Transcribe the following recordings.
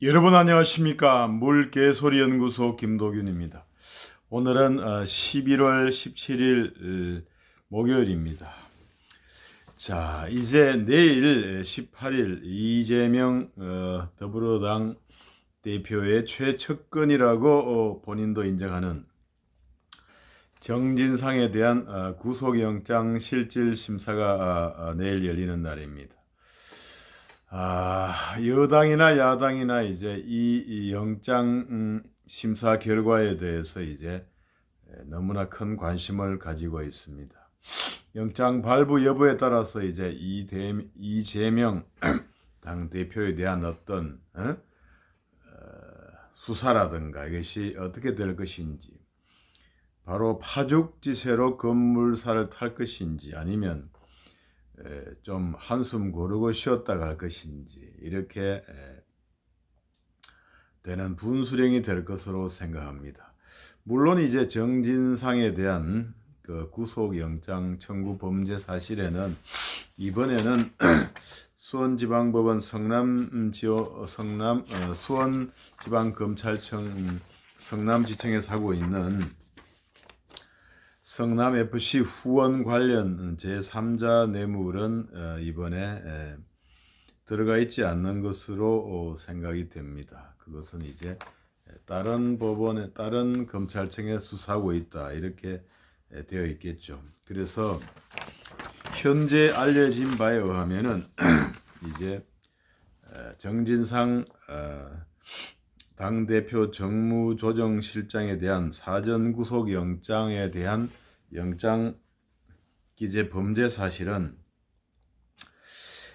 여러분 안녕하십니까? 물개소리연구소 김도균입니다. 오늘은 11월 17일 목요일입니다. 자, 이제 내일 18일 이재명 더불어당 대표의 최측근이라고 본인도 인정하는 정진상에 대한 구속영장 실질심사가 내일 열리는 날입니다. 여당이나 야당이나 이제 이 영장 심사 결과에 대해서 이제 너무나 큰 관심을 가지고 있습니다. 영장 발부 여부에 따라서 이제 이재명 당 대표에 대한 어떤 수사라든가 이것이 어떻게 될 것인지, 바로 파죽지세로 급물살을 탈 것인지 아니면 좀 한숨 고르고 쉬었다 갈 것인지, 이렇게 되는 분수령이 될 것으로 생각합니다. 물론 이제 정진상에 대한 그 구속영장 청구 범죄 사실에는 이번에는 수원지방법원 수원지방검찰청 성남지청에서 하고 있는 성남FC 후원 관련 제3자 뇌물은 이번에 들어가 있지 않는 것으로 생각이 됩니다. 그것은 이제 다른 법원에, 다른 검찰청에 수사하고 있다, 이렇게 되어 있겠죠. 그래서 현재 알려진 바에 의하면은 이제 정진상 당대표 정무조정실장에 대한 사전구속영장에 대한 영장 기재 범죄 사실은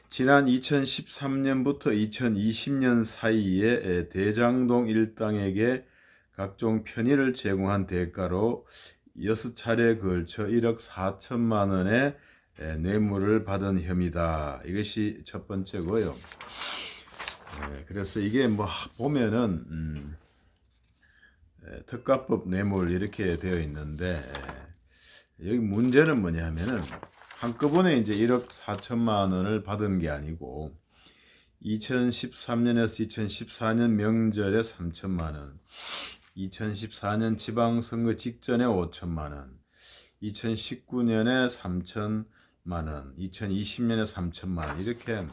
지난 2013년부터 2020년 사이에 대장동 일당에게 각종 편의를 제공한 대가로 6차례에 걸쳐 1억 4천만 원의 뇌물을 받은 혐의다. 이것이 첫 번째고요. 그래서 이게 뭐 보면은 특가법 뇌물 이렇게 되어 있는데, 여기 문제는 뭐냐면은 한꺼번에 이제 1억 4천만 원을 받은 게 아니고 2013년에서 2014년 명절에 3천만 원, 2014년 지방선거 직전에 5천만 원, 2019년에 3천만 원, 2020년에 3천만 원, 이렇게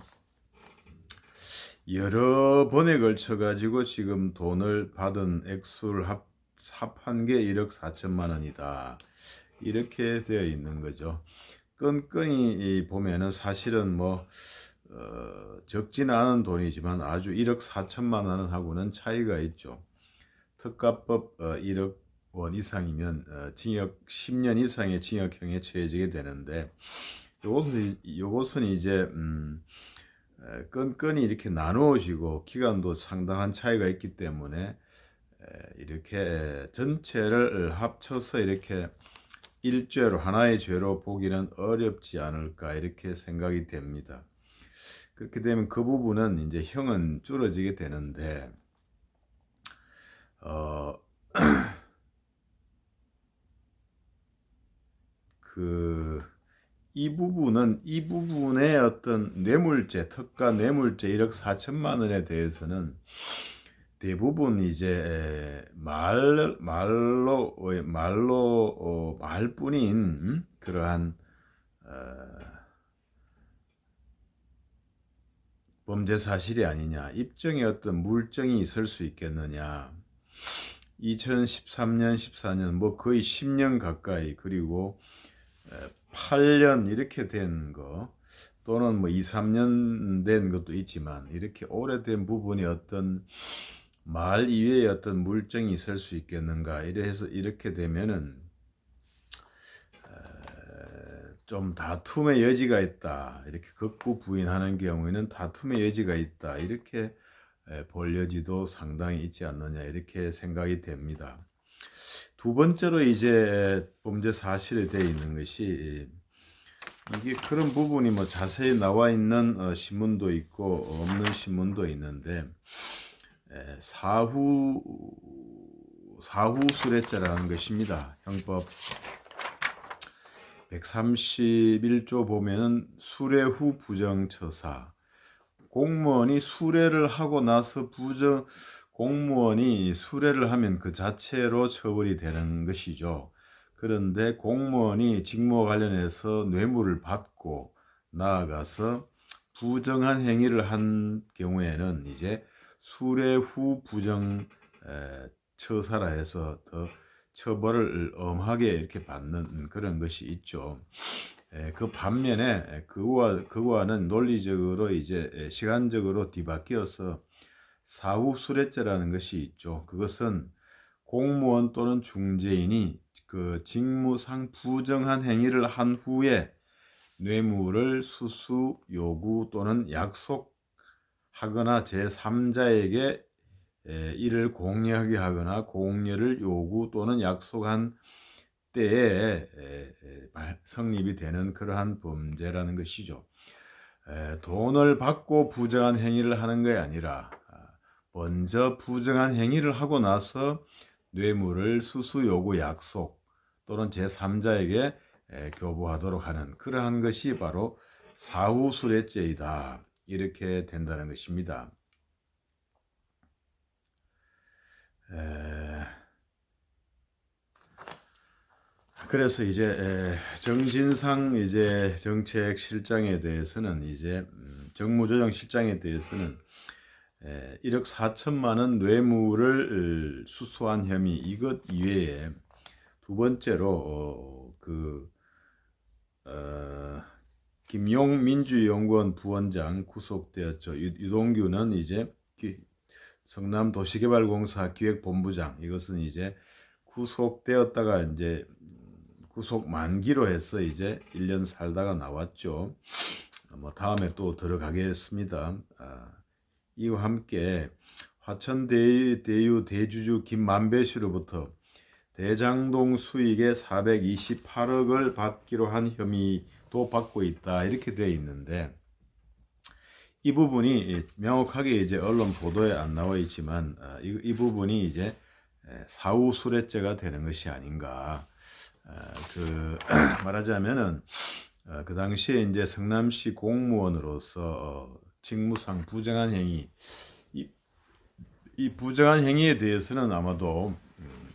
여러 번에 걸쳐 가지고 지금 돈을 받은 액수를 합한 게 1억 4천만 원이다. 이렇게 되어 있는 거죠. 끈끈이 보면은 사실은 뭐 적지는 않은 돈이지만 아주 1억 4천만 원하고는 차이가 있죠. 특가법 1억 원 이상이면 징역 10년 이상의 징역형에 처해지게 되는데, 요것은 이제 끈끈이 이렇게 나누어지고 기간도 상당한 차이가 있기 때문에 이렇게 전체를 합쳐서 이렇게 일죄로, 하나의 죄로 보기는 어렵지 않을까, 이렇게 생각이 됩니다. 그렇게 되면 그 부분은 이제 형은 줄어지게 되는데, 이 부분의 어떤 뇌물죄, 특가 뇌물죄 1억 4천만 원에 대해서는 대부분 이제 말뿐인 그러한 범죄 사실이 아니냐, 입증의 어떤 물증이 있을 수 있겠느냐. 2013년, 14년 뭐 거의 10년 가까이, 그리고 8년 이렇게 된 거, 또는 뭐 2, 3년 된 것도 있지만, 이렇게 오래된 부분이 어떤 말 이외의 어떤 물증이 있을 수 있겠는가. 이래서 이렇게 되면은 좀 다툼의 여지가 있다, 이렇게 극구 부인하는 경우에는 다툼의 여지가 있다, 이렇게 볼 여지도 상당히 있지 않느냐, 이렇게 생각이 됩니다. 두 번째로 이제 범죄 사실에 되어 있는 것이, 이게 그런 부분이 뭐 자세히 나와 있는 신문도 있고 없는 신문도 있는데, 사후수뢰죄라는 것입니다. 형법 131조 보면은 수뢰 후 부정처사, 공무원이 수뢰를 하고 나서 공무원이 수뢰를 하면 그 자체로 처벌이 되는 것이죠. 그런데 공무원이 직무와 관련해서 뇌물을 받고 나아가서 부정한 행위를 한 경우에는 이제 수뢰 후 부정 처사라 해서 더 처벌을 엄하게 이렇게 받는 그런 것이 있죠. 그 반면에 그거와는 논리적으로 이제 시간적으로 뒤바뀌어서 사후 수뢰죄라는 것이 있죠. 그것은 공무원 또는 중재인이 그 직무상 부정한 행위를 한 후에 뇌물을 수수 요구 또는 약속하거나 제3자에게 이를 공유하게 하거나 공유를 요구 또는 약속한 때에 성립이 되는 그러한 범죄라는 것이죠. 돈을 받고 부정한 행위를 하는 것이 아니라 먼저 부정한 행위를 하고 나서 뇌물을 수수 요구 약속 또는 제3자에게 교부하도록 하는 그러한 것이 바로 사후수뢰죄이다. 이렇게 된다는 것입니다. 그래서 이제 정진상 이제 정책실장에 대해서는 이제 정무조정실장에 대해서는 1억 4천만 원 뇌물을 수수한 혐의 이것 이외에 두 번째로 김용 민주연구원 부원장 구속되었죠. 유동규는 이제 성남도시개발공사 기획본부장, 이것은 이제 구속되었다가 이제 구속 만기로 해서 이제 1년 살다가 나왔죠. 뭐 다음에 또 들어가겠습니다. 이와 함께 화천대유 대주주 김만배 씨로부터 대장동 수익의 428억을 받기로 한 혐의도 받고 있다. 이렇게 되어 있는데 이 부분이 명확하게 이제 언론 보도에 안 나와 있지만 이 부분이 이제 사후수뢰죄가 되는 것이 아닌가. 말하자면은 그 당시에 이제 성남시 공무원으로서 직무상 부정한 행위, 이 부정한 행위에 대해서는 아마도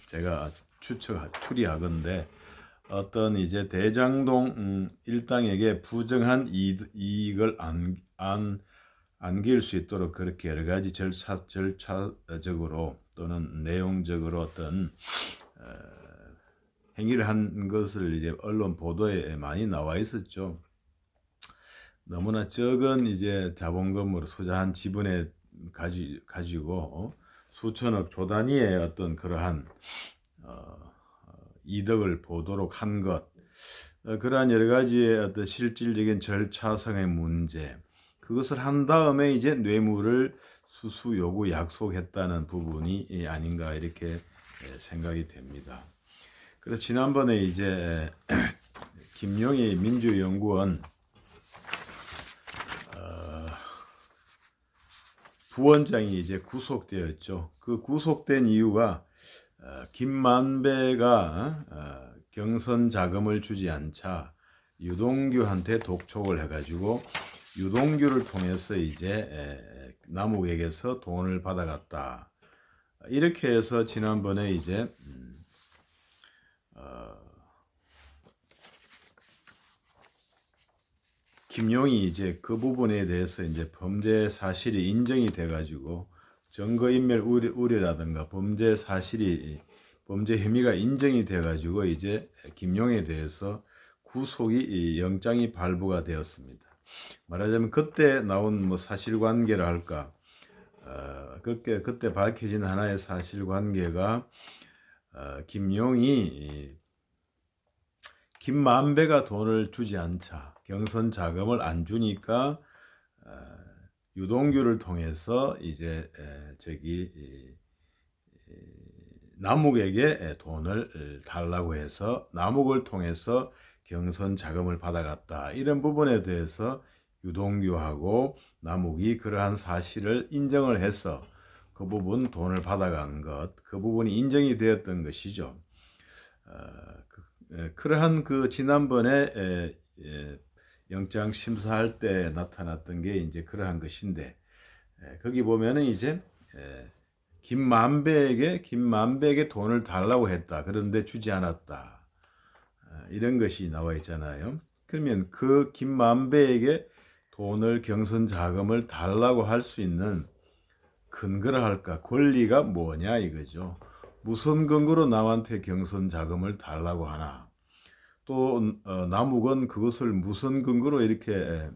제가 추리하건대 어떤 이제 대장동 일당에게 부정한 이익을 안길 수 있도록 그렇게 여러 가지 절차적으로 또는 내용적으로 어떤 행위를 한 것을 이제 언론 보도에 많이 나와 있었죠. 너무나 적은 이제 자본금으로 투자한 지분에 가지고 수천억 조 단위의 어떤 그러한 이득을 보도록 한 것, 그러한 여러 가지의 어떤 실질적인 절차상의 문제, 그것을 한 다음에 이제 뇌물을 수수 요구 약속했다는 부분이 아닌가 이렇게 생각이 됩니다. 그래서 지난번에 이제 김용희 민주연구원 부원장이 이제 구속되었죠. 그 구속된 이유가 김만배가 경선 자금을 주지 않자 유동규한테 독촉을 해가지고 유동규를 통해서 이제 남욱에게서 돈을 받아갔다. 이렇게 해서 지난번에 이제 김용이 이제 그 부분에 대해서 이제 범죄 사실이 인정이 돼가지고 증거인멸 우려라든가 범죄 혐의가 인정이 돼가지고 이제 김용에 대해서 구속이 영장이 발부가 되었습니다. 말하자면 그때 나온 뭐 사실관계라 할까, 그때 밝혀진 하나의 사실관계가 김만배가 돈을 주지 않자, 경선 자금을 안 주니까 유동규를 통해서 이제 남욱에게 돈을 달라고 해서 남욱을 통해서 경선 자금을 받아갔다. 이런 부분에 대해서 유동규하고 남욱이 그러한 사실을 인정을 해서 그 부분 돈을 받아간 것, 그 부분이 인정이 되었던 것이죠. 그러한 그 지난번에 영장 심사할 때 나타났던 게 이제 그러한 것인데, 거기 보면은 이제 김만배에게 돈을 달라고 했다. 그런데 주지 않았다. 이런 것이 나와 있잖아요. 그러면 그 김만배에게 돈을 경선 자금을 달라고 할 수 있는 근거라 할까? 권리가 뭐냐 이거죠. 무슨 근거로 남한테 경선 자금을 달라고 하나? 또 남욱은 그것을 무슨 근거로 이렇게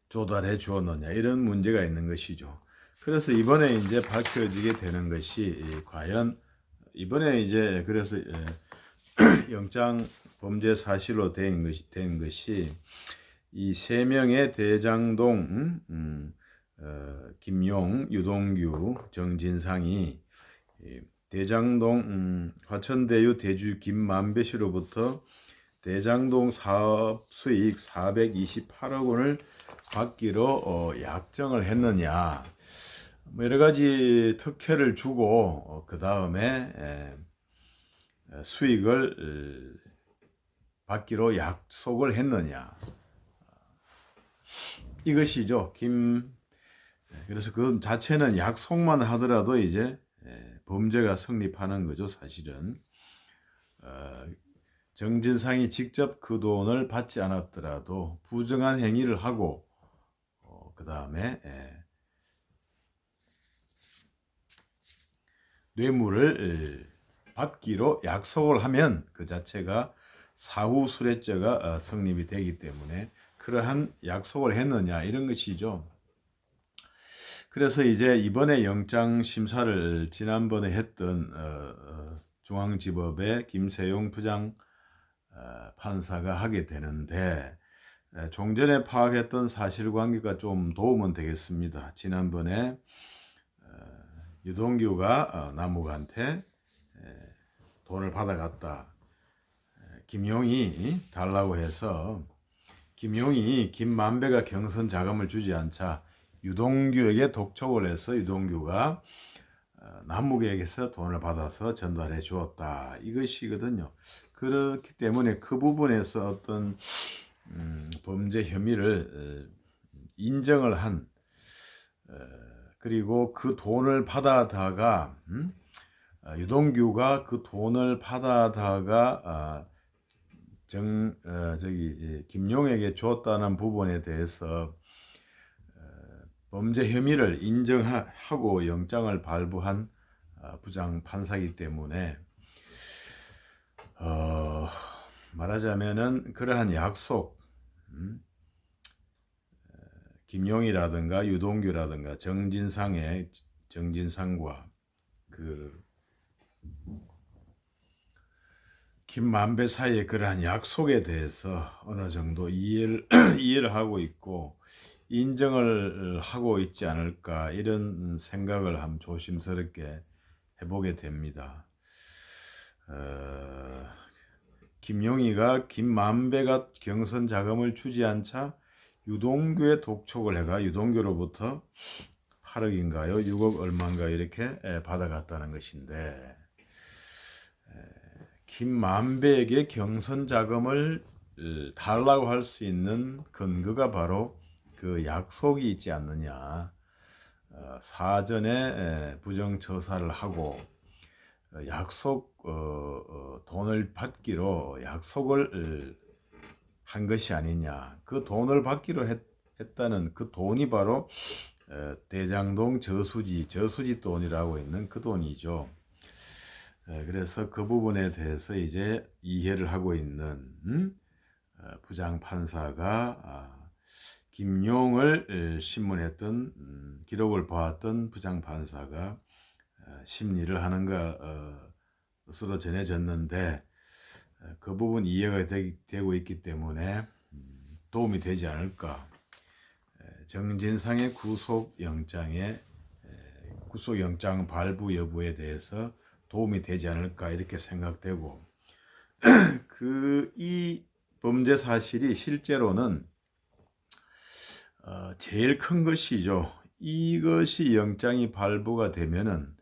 조달해 주었느냐 이런 문제가 있는 것이죠. 그래서 이번에 이제 밝혀지게 되는 것이 과연 이번에 이제 그래서 영장 범죄 사실로 된 것이 이 세 명의 대장동 김용, 유동규, 정진상이 대장동 화천대유 대주 김만배 씨로부터 대장동 사업 수익 428억 원을 받기로 약정을 했느냐, 뭐 여러 가지 특혜를 주고 그 다음에 수익을 받기로 약속을 했느냐, 이것이죠. 그래서 그 자체는 약속만 하더라도 이제 범죄가 성립하는 거죠. 사실은 정진상이 직접 그 돈을 받지 않았더라도 부정한 행위를 하고 그 다음에 뇌물을 받기로 약속을 하면 그 자체가 사후수뢰죄가 성립이 되기 때문에 그러한 약속을 했느냐 이런 것이죠. 그래서 이제 이번에 영장 심사를 지난번에 했던 중앙지법의 김세용 부장 판사가 하게 되는데 종전에 파악했던 사실관계가 좀 도움은 되겠습니다. 지난번에 유동규가 남욱한테 돈을 받아갔다. 김용이 달라고 해서 김용이 김만배가 경선 자금을 주지 않자 유동규에게 독촉을 해서 유동규가 남욱에게서 돈을 받아서 전달해 주었다. 이것이거든요. 그렇기 때문에 그 부분에서 어떤 범죄 혐의를 인정을 한 그리고 그 돈을 받아다가 유동규가 그 돈을 받아다가 김용에게 줬다는 부분에 대해서 범죄 혐의를 인정하고 영장을 발부한 부장 판사이기 때문에 말하자면은 그러한 약속, 김용이라든가 유동규라든가 정진상과 그 김만배 사이의 그러한 약속에 대해서 어느 정도 이해를 하고 있고 인정을 하고 있지 않을까 이런 생각을 한번 조심스럽게 해보게 됩니다. 김용희가 김만배가 경선 자금을 주지 않자 유동규에 독촉을 해가 유동규로부터 8억인가요? 6억 얼마인가 이렇게 받아갔다는 것인데 김만배에게 경선 자금을 달라고 할 수 있는 근거가 바로 그 약속이 있지 않느냐. 사전에 부정처사를 하고 돈을 받기로 약속을 한 것이 아니냐. 그 돈을 받기로 했다는 그 돈이 바로 대장동 저수지 돈이라고 있는 그 돈이죠. 그래서 그 부분에 대해서 이제 이해를 하고 있는 부장 판사가 김용을 신문했던 기록을 보았던 부장 판사가 심리를 하는 것으로 전해졌는데 그 부분 이해가 되고 있기 때문에 도움이 되지 않을까. 정진상의 구속영장 발부 여부에 대해서 도움이 되지 않을까 이렇게 생각되고 이 범죄 사실이 실제로는 제일 큰 것이죠. 이것이 영장이 발부가 되면은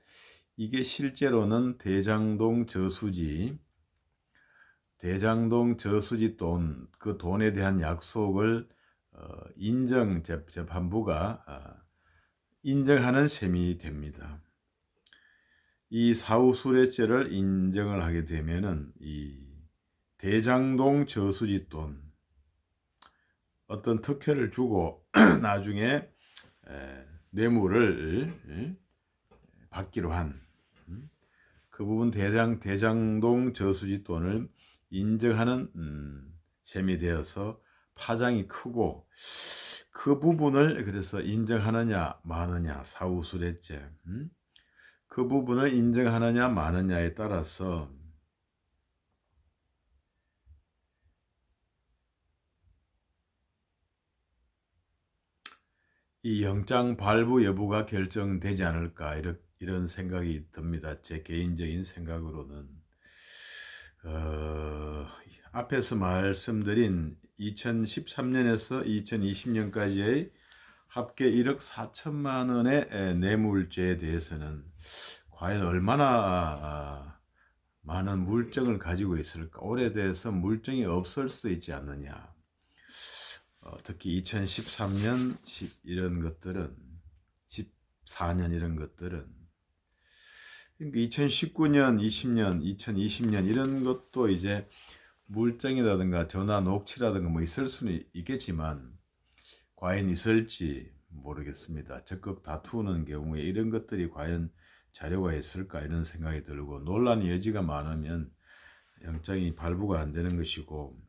이게 실제로는 대장동 저수지 돈, 그 돈에 대한 약속을 재판부가 인정하는 셈이 됩니다. 이 사후수뢰죄를 인정을 하게 되면은 이 대장동 저수지 돈 어떤 특혜를 주고 나중에 뇌물을 받기로 한 그 부분 대장동 저수지 돈을 인정하는 셈이 되어서 파장이 크고 그 부분을 그래서 인정하느냐 마느냐 사후수뢰죄 그 부분을 인정하느냐 마느냐에 따라서 이 영장 발부 여부가 결정되지 않을까 이런 생각이 듭니다. 제 개인적인 생각으로는 앞에서 말씀드린 2013년에서 2020년까지의 합계 1억 4천만 원의 뇌물죄에 대해서는 과연 얼마나 많은 물증을 가지고 있을까? 오래돼서 물증이 없을 수도 있지 않느냐. 특히 2013년 이런 것들은 14년 이런 것들은 그러니까 2019년, 20년, 2020년 이런 것도 이제 물증이라든가 전화 녹취라든가 뭐 있을 수는 있겠지만 과연 있을지 모르겠습니다. 적극 다투는 경우에 이런 것들이 과연 자료가 있을까 이런 생각이 들고 논란의 여지가 많으면 영장이 발부가 안 되는 것이고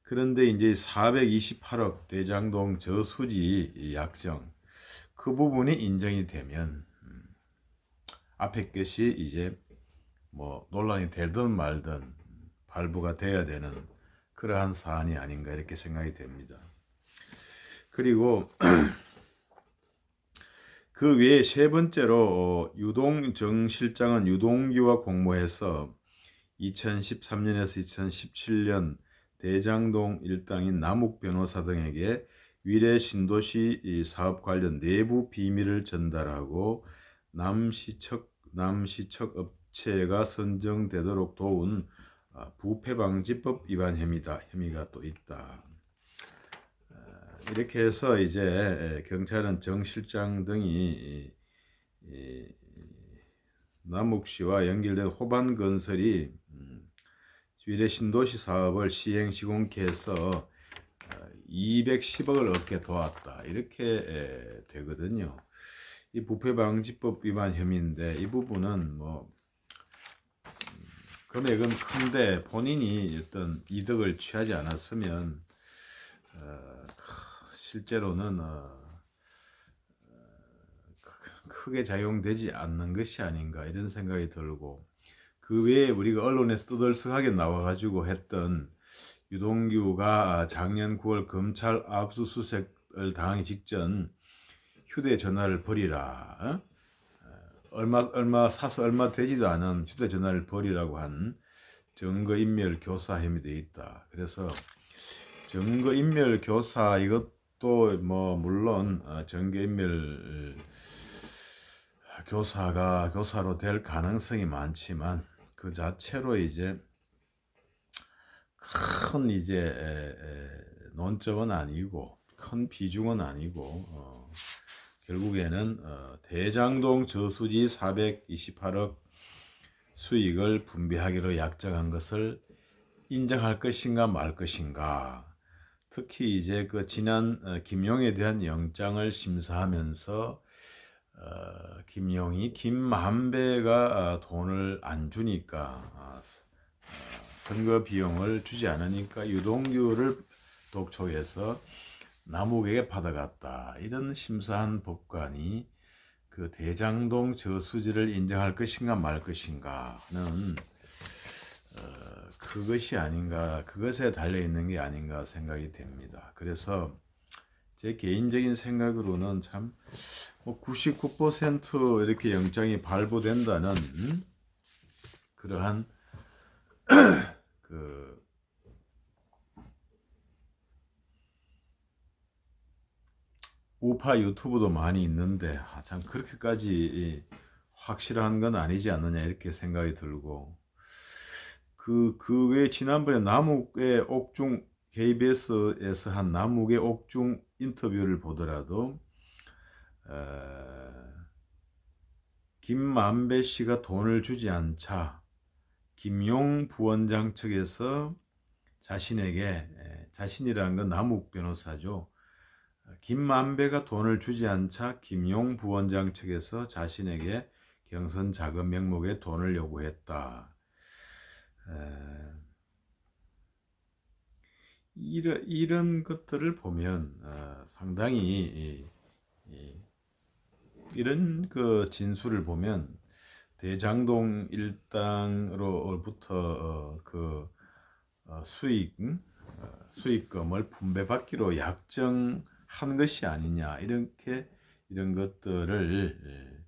그런데 이제 428억 대장동 저수지 약정 그 부분이 인정이 되면 앞에 것이 이제 뭐 논란이 되든 말든 발부가 돼야 되는 그러한 사안이 아닌가 이렇게 생각이 됩니다. 그리고 그 외에 세 번째로 유동정 실장은 유동규와 공모해서 2013년에서 2017년 대장동 일당인 남욱 변호사 등에게 위례 신도시 사업 관련 내부 비밀을 전달하고 남시척 업체가 선정되도록 도운 부패방지법 위반 혐의가 또 있다. 이렇게 해서 이제 경찰은 정 실장 등이 남욱 씨와 연결된 호반건설이 위례 신도시 사업을 시행 시공케 해서 210억을 얻게 도왔다 이렇게 되거든요. 이 부패방지법 위반 혐의인데 이 부분은 뭐 금액은 큰데 본인이 어떤 이득을 취하지 않았으면 실제로는 크게 작용되지 않는 것이 아닌가 이런 생각이 들고 그 외에 우리가 언론에서 떠들썩하게 나와가지고 했던 유동규가 작년 9월 검찰 압수수색을 당하기 직전 휴대전화를 버리라 얼마 사서 얼마 되지도 않은 휴대전화를 버리라고 한 증거인멸 교사 혐의도 있다. 그래서 증거인멸 교사 이것도 뭐 물론 증거인멸 교사로 될 가능성이 많지만 그 자체로 이제 큰 이제 논점은 아니고 큰 비중은 아니고 결국에는 대장동 저수지 428억 수익을 분배하기로 약정한 것을 인정할 것인가 말 것인가. 특히 이제 그 지난 김용에 대한 영장을 심사하면서 김만배가 돈을 안 주니까 선거 비용을 주지 않으니까 유동규를 독촉해서 남욱에게 받아갔다. 이런 심사한 법관이 그 대장동 저수지를 인정할 것인가 말 것인가는 그것이 아닌가, 그것에 달려 있는 게 아닌가 생각이 됩니다. 그래서 제 개인적인 생각으로는 참 99% 이렇게 영장이 발부된다는 그러한 그 우파 유튜브도 많이 있는데 참 그렇게까지 확실한 건 아니지 않느냐 이렇게 생각이 들고 그 외에 지난번에 남욱의 옥중 KBS에서 한 남욱의 옥중 인터뷰를 보더라도 김만배 씨가 돈을 주지 않자 김용 부원장 측에서 자신에게, 자신이라는 건 남욱 변호사죠. 김만배가 돈을 주지 않자 김용 부원장 측에서 자신에게 경선 자금 명목의 돈을 요구했다. 이런 것들을 보면 상당히 이런 그 진술을 보면 대장동 일당으로부터 수익금을 분배받기로 약정한 것이 아니냐, 이런 것들을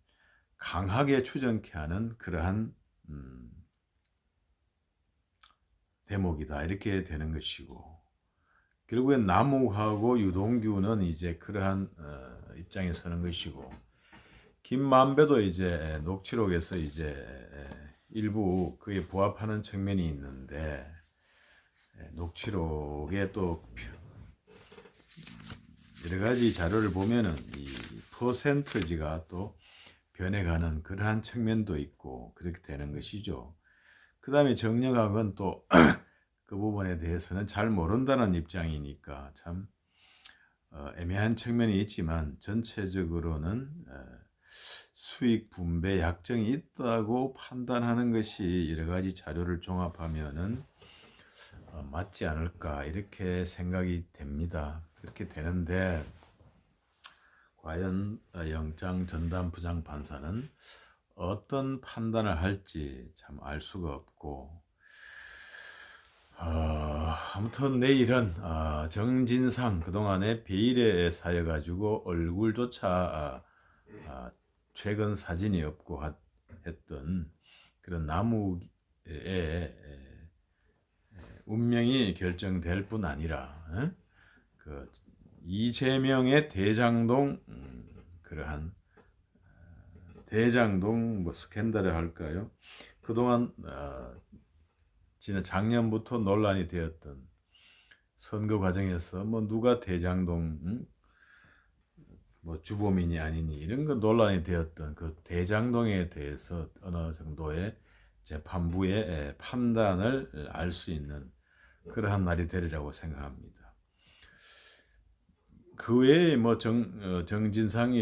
강하게 추정케 하는 그러한 대목이다, 이렇게 되는 것이고, 결국엔 남욱하고 유동규는 이제 그러한 입장에 서는 것이고, 김만배도 이제 녹취록에서 이제 일부 그에 부합하는 측면이 있는데, 녹취록에 또 여러 가지 자료를 보면은 이 퍼센트지가 또 변해가는 그러한 측면도 있고 그렇게 되는 것이죠. 그 다음에 정영학은 또 그 부분에 대해서는 잘 모른다는 입장이니까 참 애매한 측면이 있지만, 전체적으로는 수익 분배 약정이 있다고 판단하는 것이 여러 가지 자료를 종합하면은 맞지 않을까, 이렇게 생각이 됩니다. 그렇게 되는데, 과연 영장 전담 부장 판사는 어떤 판단을 할지 참 알 수가 없고, 아무튼 내일은 정진상, 그동안에 베일에 쌓여가지고 얼굴조차 최근 사진이 없고 했던 그런 남욱의 운명이 결정될 뿐 아니라 그 이재명의 대장동, 그러한 대장동 뭐 스캔들을 할까요? 그동안 지난 작년부터 논란이 되었던 선거 과정에서 뭐 누가 대장동 뭐 주범이니 아니니 이런 거 논란이 되었던 그 대장동에 대해서 어느 정도의 재판부의 판단을 알 수 있는 그러한 날이 되리라고 생각합니다. 그 외에 뭐 정진상은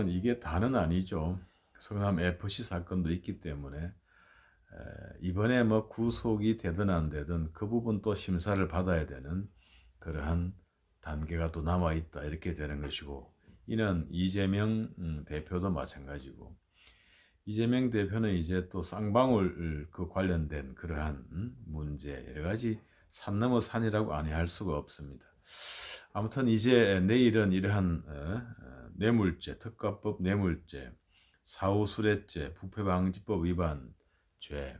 이게 다는 아니죠. 성남 FC 사건도 있기 때문에 이번에 뭐 구속이 되든 안 되든 그 부분 또 심사를 받아야 되는 그러한 단계가 또 남아 있다, 이렇게 되는 것이고, 이는 이재명 대표도 마찬가지고, 이재명 대표는 이제 또 쌍방울 그 관련된 그러한 문제, 여러 가지 산 넘어 산이라고 아니할 수가 없습니다. 아무튼 이제 내일은 이러한 뇌물죄, 특가법 뇌물죄, 사후수뢰죄, 부패방지법 위반 죄,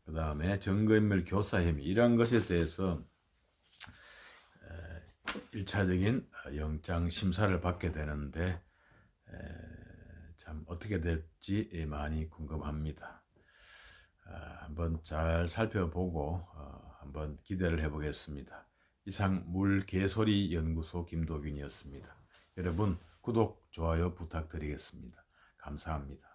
그 다음에 증거인멸 교사 혐의, 이러한 것에 대해서 1차적인 영장 심사를 받게 되는데 참 어떻게 될지 많이 궁금합니다. 한번 잘 살펴보고 한번 기대를 해보겠습니다. 이상 물개소리 연구소 김도균이었습니다. 여러분 구독, 좋아요 부탁드리겠습니다. 감사합니다.